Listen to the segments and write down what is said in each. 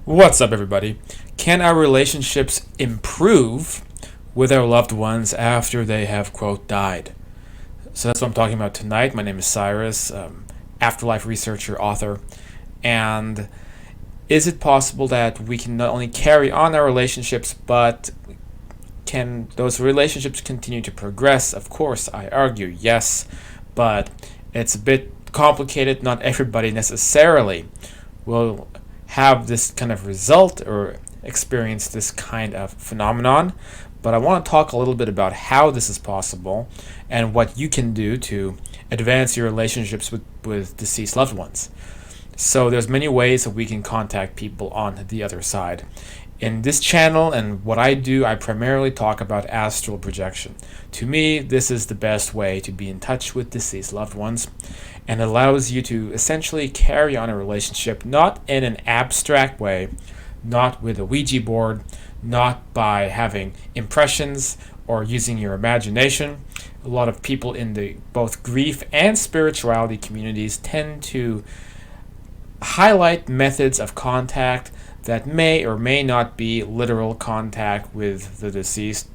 What's up, everybody? Can our relationships improve with our loved ones after they have, quote, died? So that's what I'm talking about tonight. My name is Cyrus, Afterlife researcher, author. And is it possible that we can not only carry on our relationships, but can those relationships continue to progress? Of course, I argue yes, but it's a bit complicated. Not everybody necessarily will have this kind of result or experience this kind of phenomenon. But I want to talk a little bit about how this is possible and what you can do to advance your relationships with deceased loved ones. So there's many ways that we can contact people on the other side. In this channel and what I do, I primarily talk about astral projection. To me, this is the best way to be in touch with deceased loved ones and allows you to essentially carry on a relationship not in an abstract way, not with a Ouija board, not by having impressions or using your imagination. A lot of people in the both grief and spirituality communities tend to highlight methods of contact that may or may not be literal contact with the deceased.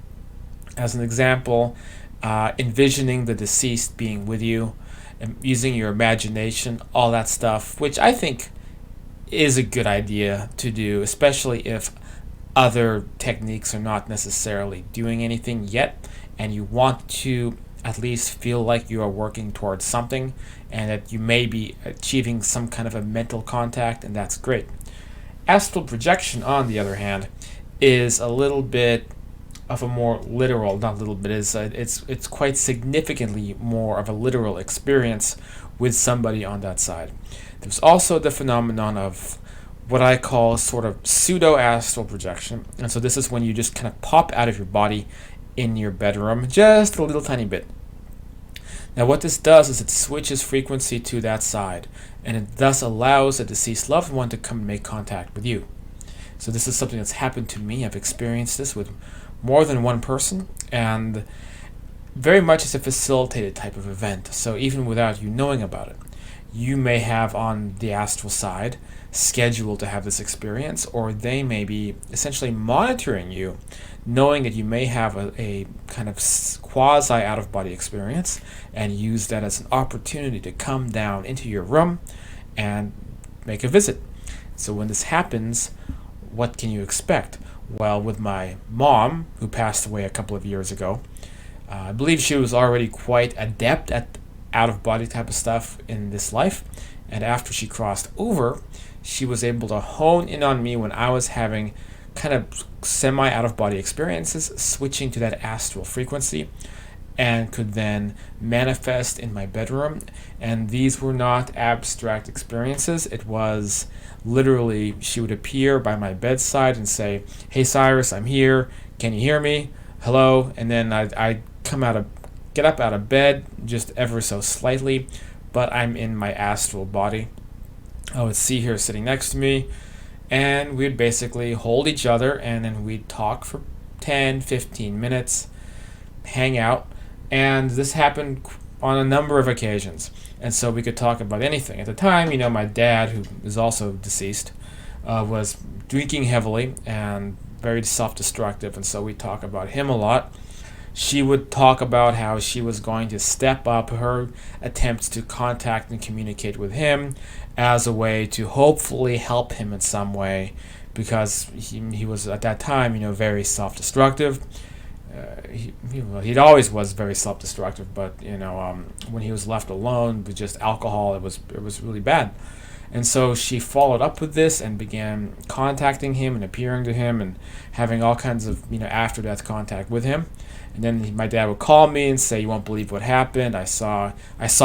As an example, envisioning the deceased being with you, and using your imagination, all that stuff, which I think is a good idea to do, especially if other techniques are not necessarily doing anything yet, and you want to at least feel like you are working towards something and that you may be achieving some kind of a mental contact, and that's great. Astral projection, on the other hand, is a little bit of a more literal, not a little bit, it's quite significantly more of a literal experience with somebody on that side. There's also the phenomenon of what I call sort of pseudo astral projection, and so this is when you just kind of pop out of your body in your bedroom just a little tiny bit. Now what this does is it switches frequency to that side, and it thus allows a deceased loved one to come and make contact with you. So this is something that's happened to me. I've experienced this with more than one person, and very much as a facilitated type of event. So even without you knowing about it, you may have on the astral side scheduled to have this experience, or they may be essentially monitoring you, knowing that you may have a kind of quasi out-of-body experience, and use that as an opportunity to come down into your room and make a visit. So when this happens, what can you expect? Well, with my mom, who passed away a couple of years ago, I believe she was already quite adept at out-of-body type of stuff in this life, and after she crossed over, she was able to hone in on me when I was having kind of semi-out-of-body experiences, switching to that astral frequency, and could then manifest in my bedroom. And these were not abstract experiences. It was literally, she would appear by my bedside and say, "Hey Cyrus, I'm here. Can you hear me? Hello?" And then I'd get up out of bed just ever so slightly, but I'm in my astral body. I would see her sitting next to me, and we'd basically hold each other, and then we'd talk for 10-15 minutes, hang out. And this happened on a number of occasions, and so we could talk about anything. At the time, my dad, who is also deceased, was drinking heavily and very self-destructive, and so we talk about him a lot. She would talk about how she was going to step up her attempts to contact and communicate with him as a way to hopefully help him in some way, because he was at that time, very self-destructive. He always was very self-destructive, but when he was left alone with just alcohol, it was really bad. And so she followed up with this and began contacting him and appearing to him and having all kinds of after-death contact with him. And then my dad would call me and say, "You won't believe what happened. I saw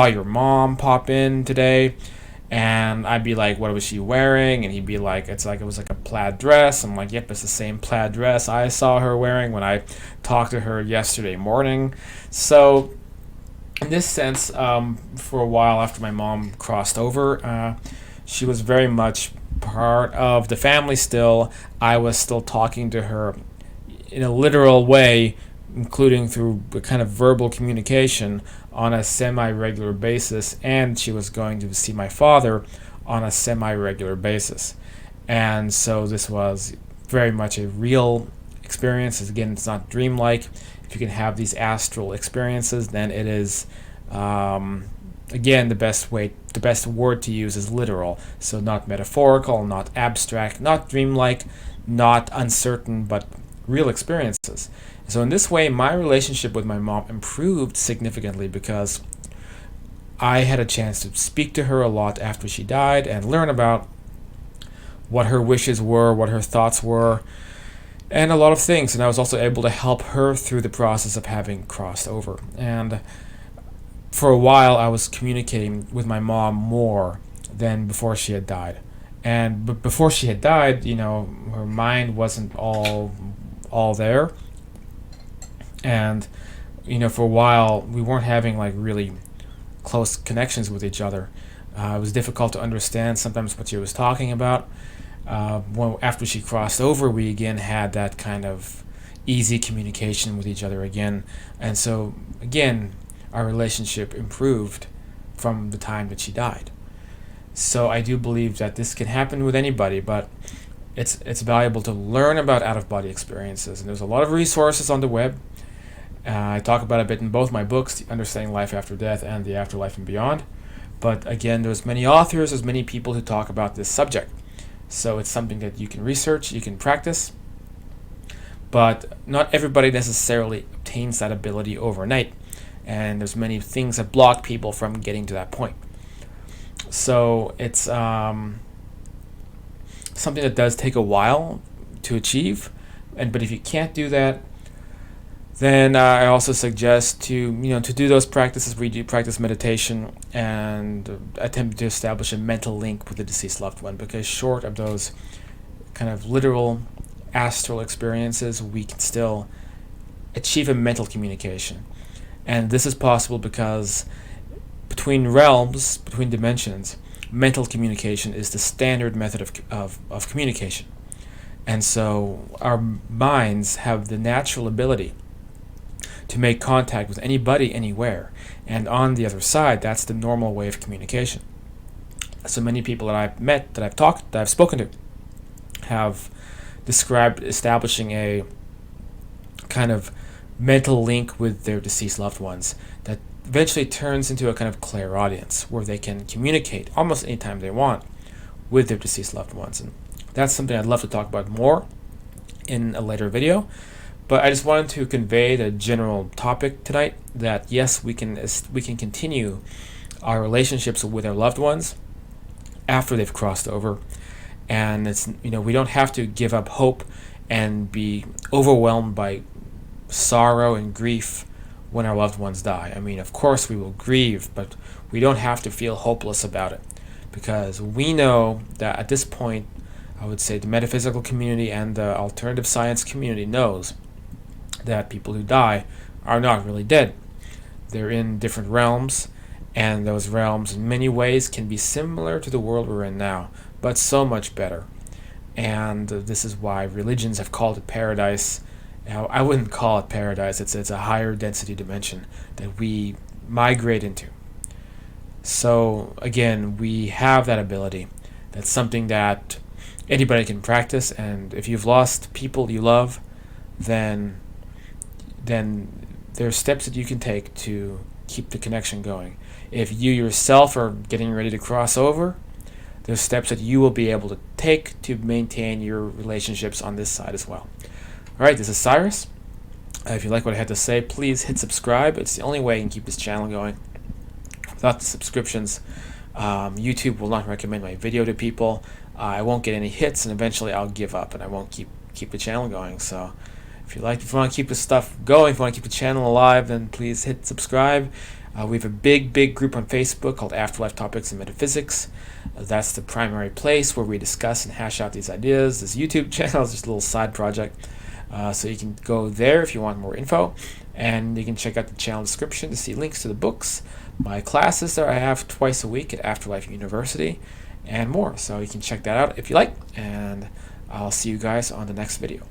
your mom pop in today." And I'd be like, "What was she wearing?" And he'd be like, it was like a plaid dress." I'm like, "Yep, it's the same plaid dress I saw her wearing when I talked to her yesterday morning." So in this sense, for a while after my mom crossed over, she was very much part of the family still. I was still talking to her in a literal way, including through a kind of verbal communication on a semi-regular basis, and she was going to see my father on a semi-regular basis. And so this was very much a real experience. Again, it's not dreamlike. If you can have these astral experiences, then it is, again, the best word to use is literal. So not metaphorical, not abstract, not dreamlike, not uncertain, but real experiences. So in this way, my relationship with my mom improved significantly because I had a chance to speak to her a lot after she died and learn about what her wishes were, what her thoughts were, and a lot of things. And I was also able to help her through the process of having crossed over. And for a while, I was communicating with my mom more than before she had died. And before she had died, her mind wasn't all there. And for a while, we weren't having like really close connections with each other. It was difficult to understand sometimes what she was talking about. After she crossed over, we again had that kind of easy communication with each other again. And so, again, our relationship improved from the time that she died. So I do believe that this can happen with anybody, but it's valuable to learn about out-of-body experiences. And there's a lot of resources on the web. I talk about it a bit in both my books, Understanding Life After Death and The Afterlife and Beyond. But again, there's many authors, there's many people who talk about this subject. So it's something that you can research, you can practice. But not everybody necessarily obtains that ability overnight. And there's many things that block people from getting to that point. So it's something that does take a while to achieve. But if you can't do that, then I also suggest to do those practices where you do practice meditation and attempt to establish a mental link with the deceased loved one, because short of those kind of literal astral experiences, we can still achieve a mental communication. And this is possible because between realms, between dimensions, mental communication is the standard method of communication. And so our minds have the natural ability to make contact with anybody, anywhere. And on the other side, that's the normal way of communication. So many people that I've met, that I've spoken to, have described establishing a kind of mental link with their deceased loved ones that eventually turns into a kind of clairaudience where they can communicate almost anytime they want with their deceased loved ones. And that's something I'd love to talk about more in a later video. But I just wanted to convey the general topic tonight that yes, we can continue our relationships with our loved ones after they've crossed over, and it's we don't have to give up hope and be overwhelmed by sorrow and grief when our loved ones die. I mean, of course we will grieve, but we don't have to feel hopeless about it, because we know that at this point, I would say the metaphysical community and the alternative science community knows that people who die are not really dead. They're in different realms, and those realms in many ways can be similar to the world we're in now, but so much better. And this is why religions have called it paradise. Now, I wouldn't call it paradise. It's a higher density dimension that we migrate into. So again, we have that ability. That's something that anybody can practice, and if you've lost people you love, then there are steps that you can take to keep the connection going. If you yourself are getting ready to cross over, there's steps that you will be able to take to maintain your relationships on this side as well. Alright, this is Cyrus. If you like what I had to say, please hit subscribe. It's the only way you can keep this channel going. Without the subscriptions, YouTube will not recommend my video to people. I won't get any hits, and eventually I'll give up and I won't keep the channel going. So if you want to keep this stuff going, if you want to keep the channel alive, then please hit subscribe. We have a big group on Facebook called Afterlife Topics and Metaphysics. That's the primary place where we discuss and hash out these ideas. This YouTube channel is just a little side project. So you can go there if you want more info. And you can check out the channel description to see links to the books, my classes that I have twice a week at Afterlife University, and more. So you can check that out if you like. And I'll see you guys on the next video.